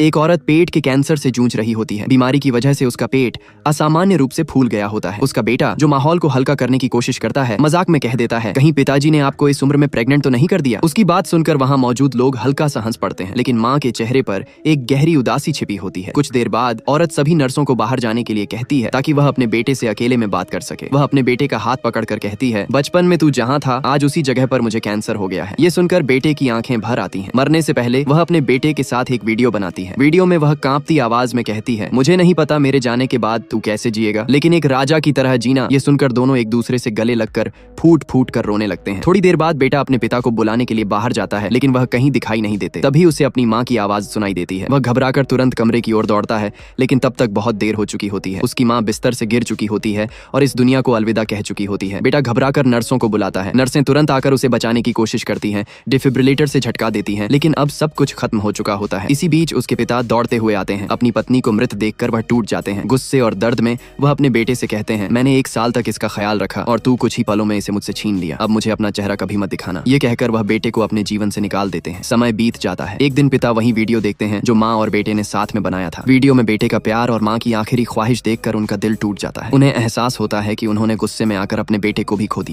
एक औरत पेट के कैंसर से जूझ रही होती है। बीमारी की वजह से उसका पेट असामान्य रूप से फूल गया होता है। उसका बेटा जो माहौल को हल्का करने की कोशिश करता है, मजाक में कह देता है, कहीं पिताजी ने आपको इस उम्र में प्रेग्नेंट तो नहीं कर दिया। उसकी बात सुनकर वहाँ मौजूद लोग हल्का सा हंस पड़ते हैं, लेकिन माँ के चेहरे पर एक गहरी उदासी छिपी होती है। कुछ देर बाद औरत सभी नर्सों को बाहर जाने के लिए कहती है ताकि वह अपने बेटे से अकेले में बात कर सके। वह अपने बेटे का हाथ पकड़कर कहती है, बचपन में तू जहाँ था आज उसी जगह पर मुझे कैंसर हो गया है। ये सुनकर बेटे की आंखें भर आती हैं। मरने से पहले वह अपने बेटे के साथ एक वीडियो बनाती है। वीडियो में वह कांपती आवाज में कहती है, मुझे नहीं पता मेरे जाने के बाद तू कैसे जिएगा, लेकिन एक राजा की तरह जीना। ये सुनकर दोनों एक दूसरे से गले लगकर फूट फूट कर रोने लगते हैं। थोड़ी देर बाद बेटा अपने पिता को बुलाने के लिए बाहर जाता है, लेकिन वह कहीं दिखाई नहीं देते। तभी उसे अपनी माँ की आवाज सुनाई देती है। वह घबराकर तुरंत कमरे की ओर दौड़ता है, लेकिन तब तक बहुत देर हो चुकी होती है। उसकी माँ बिस्तर से गिर चुकी होती है और इस दुनिया को अलविदा कह चुकी होती है। बेटा घबराकर नर्सों को बुलाता है। नर्सें तुरंत आकर उसे बचाने की कोशिश करती हैं, डिफिब्रिलेटर से झटका देती हैं, लेकिन अब सब कुछ खत्म हो चुका होता है। इसी बीच उसके पिता दौड़ते हुए आते हैं। अपनी पत्नी को मृत देखकर वह टूट जाते हैं। गुस्से और दर्द में वह अपने बेटे से कहते हैं, मैंने 1 साल तक इसका ख्याल रखा और तू कुछ ही पलों में इसे मुझसे छीन लिया। अब मुझे अपना चेहरा कभी मत दिखाना। ये कहकर वह बेटे को अपने जीवन से निकाल देते हैं। समय बीत जाता है। एक दिन पिता वही वीडियो देखते हैं जो माँ और बेटे ने साथ में बनाया था। वीडियो में बेटे का प्यार और माँ की आखिरी ख्वाहिश देखकर उनका दिल टूट जाता है। उन्हें एहसास होता है कि उन्होंने गुस्से में आकर अपने बेटे को भी खो दिया।